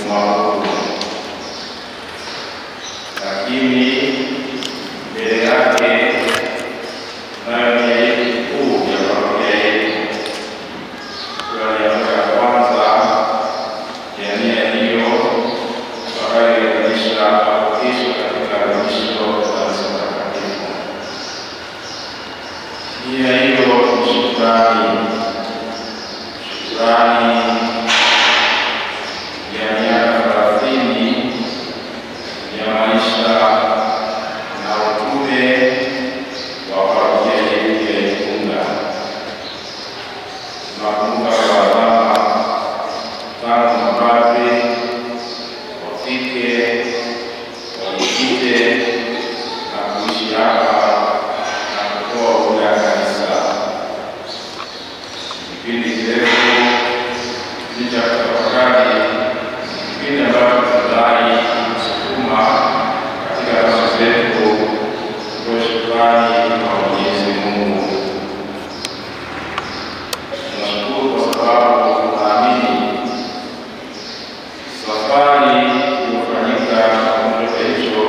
mwangu, lakini mbele yake nayo nia yetu kuu ya parokia yetu. Tunaanza ya kwanza ya nia hiyo tutakayoiadhimisha hapo kesho katika adhimisho la misa takatifu. Nia hiyo ni shukrani ya miaka 30 ya maisha na utume wa parokia yetu ya Igunga. Tunakumbuka kwa dhama tangu mapadri wafike, walikite na kuishi hapa na kutoa huduma ya kanisa. Kipindi kirefu licha kutafakari, kipindi ambacho tunadai kusukuma katika nafsi zetu kutoa shukrani kwa Mwenyezi Mungu. Tunashukuru kwa sababu tunaamini safari iliyofanyika kwa mtoto hicho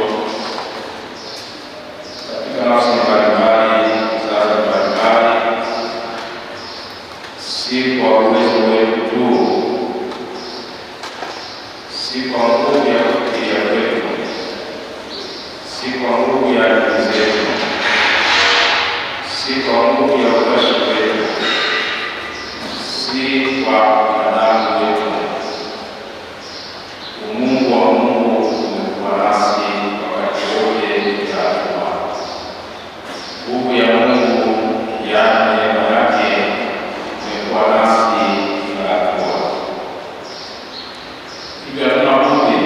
katika nafsi mbalimbali, vizazi mbalimbali, si kwa uwezo wetu tu, si kwa nguvu ya kufikiria kwetu, si kwa nguvu ya akili zetu, si kwa nguvu ya utashi wetu, si kwa binadamu wetu. Umungu wa Mungu umekuwa nasi wakati wote tukiwa. Nguvu ya Mungu yaani neema yake imekuwa nasi kila hatua. Hivyo hatuna budi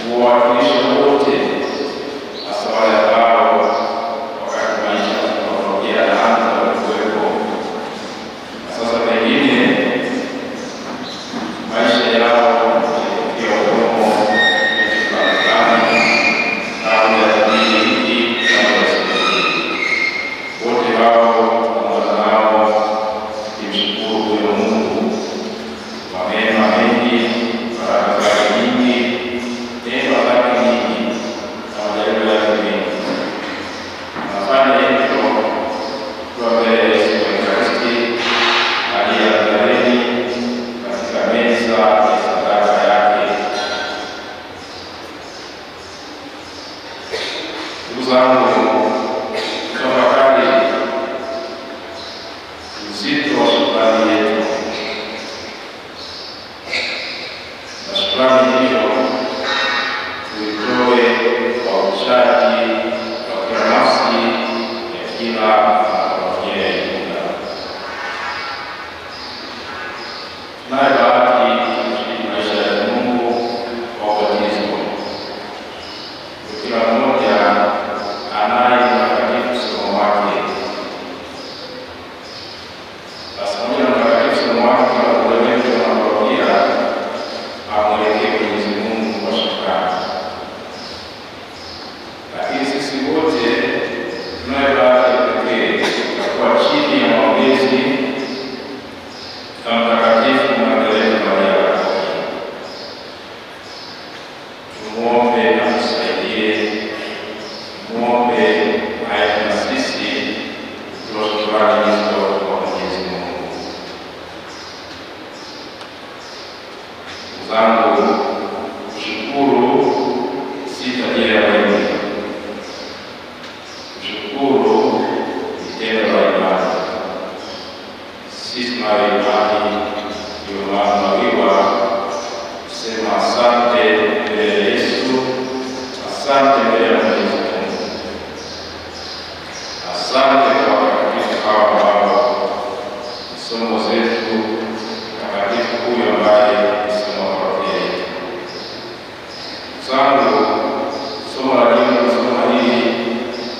kuwawakilisha wote, hasa wale ambao wakati maisha tunaporejea yanaanza walikuwepo na sasa pengine maisha yao yamefikia ukomo fulani au ya jamii hii kama wasikilizaji. Wote hao pamoja nao kimshukuru huyo Mungu kwa mema mengi, baraka zake nyingi, neema zake nyingi na majaliwa yake mengi. Nafanya hivyo kwa mbele ya Yesu Ekaristi aliye Nazareni katika meza ya sadaka yake. Ndugu zangu, tafakari uzito wa shukrani yetu, na shukrani hiyo tuitoe kwa uchaji wa kila nafsi ya kila parokia ya Igunga. Tunayo bahati kushiriki maisha ya Mungu kwa ubatizo. Kila mmoja anaye mtakatifu somo wake. Pamoja na mtakatifu somo wake na uelewetu wa parokia, amwelekee Mwenyezi Mungu kwa shukrani. Lakini sisi wote tunayo bahati ya pekee kuwa chini ya maombezi na Mtakatifu Magdalena Maria. Tumuombe atusaidie, muombe aye na sisi kutoa shukrani hizo kwa Mwenyezi Mungu. Ndugu zangu, kushukuru si tabia ya wengi. Kushukuru ni tendo la imani. Sisi tunayo imani, ndio maana tunawiwa kusema asante mbele ya Yesu, asante mbele ya Mwenyezi Mungu, asante kwa watakatifu hawa ambao somo zetu mtakatifu huyu ambaye ni somo la parokia yetu. Zangu somo la dini na somo hili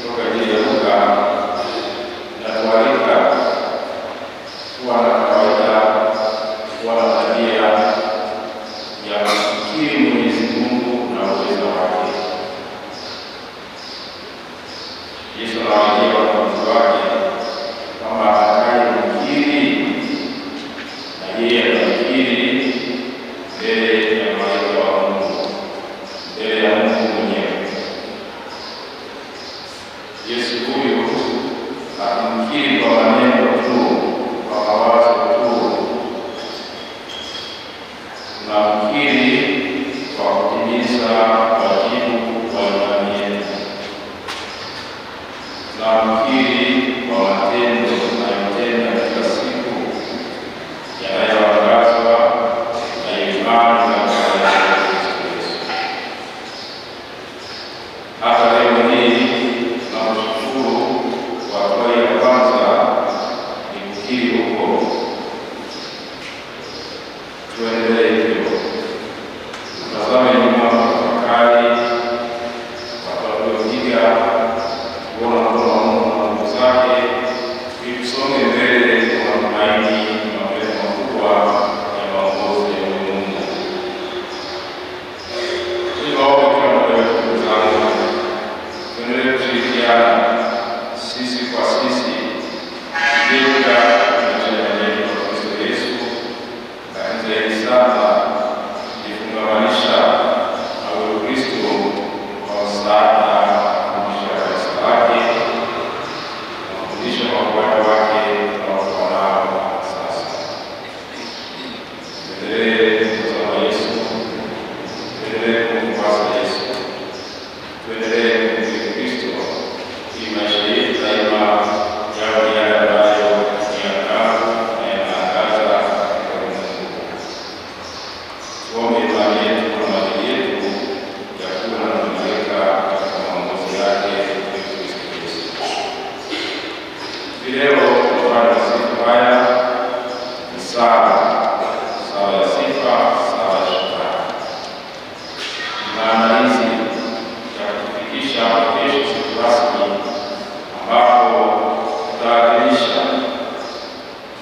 kutoka Injili ya Luka linatualika kuwa na kawaida, kuwa na tabia ya kufikiri Mwenyezi Mungu na uwezo wake. Yesu anawaambia wanafunzi wake kwamba atakayefikiri na yeye atafikiri mbele ya malaika kutimiza wajibu wa imani yetu. Tunamkiri kwa matendo tunayotenda kila siku yanayoangazwa na imani na Kristo Yesu. Hata leo hii tunamshukuru kwa hatua ya kwanza ni kukiri huko. Tuendelee hivyo. Tutazame nyuma, tafakari watu waliopiga, kuona mkono wa Mungu na nguvu zake, ili tusonge mbele kwa matumaini na mapendo makubwa ya maongozi ya Mungu. Tunaomba kila mmoja wetu, ndugu zangu, tuendelee kushirikiana sisi kwa sisi kujenga maisha yetu kwa Kristo Yesu, lakini zaidi sana kujifungamanisha na Ukristo kwa msaada wa maisha ya kanisa lake na kufundisha wafuasi wake na wafuatao sasa. Tuendelee kutazama Yesu, tuendelee kumfuasa Yesu, tuendelee kumtii Kristo ili maisha yetu daima yawe yale ambayo ni angavu na yanaangaza katika ulimwengu. Tuombe imani yetu na maadili yetu yakuwe na kuimarika katika maongozi yake Kristo Yesu. Leo tunafanya masifu haya ni sala ya sifa, sala ya shukrani. Maandalizi ya kufikisha kesho siku rasmi ambapo tutaadhimisha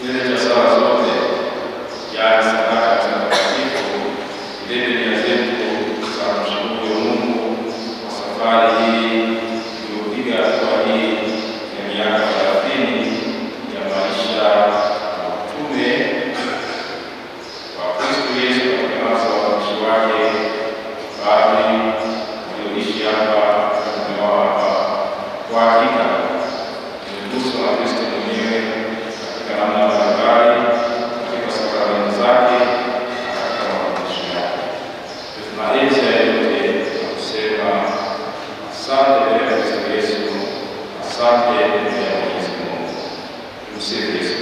kilele cha sala zote, yaani sadaka takatifu, zile nia zetu za kumshukuru Mungu kwa safari hii iliyopiga hatua hii ya miaka 30 ya maisha na utume wa Kristo Yesu katika nafsi ya watumishi wake, baadhi walioishi hapa na tumewao hapa. Kwa hakika tumeguswa na Kristo mwenyewe katika namna mbalimbali, katika sakramenti zake na katika mafundisho yake. Tunaenzi yote na kusema asante mbele ya Kristo Yesu, asante mbele ya Mwenyezi Mungu. Tumsifu Yesu.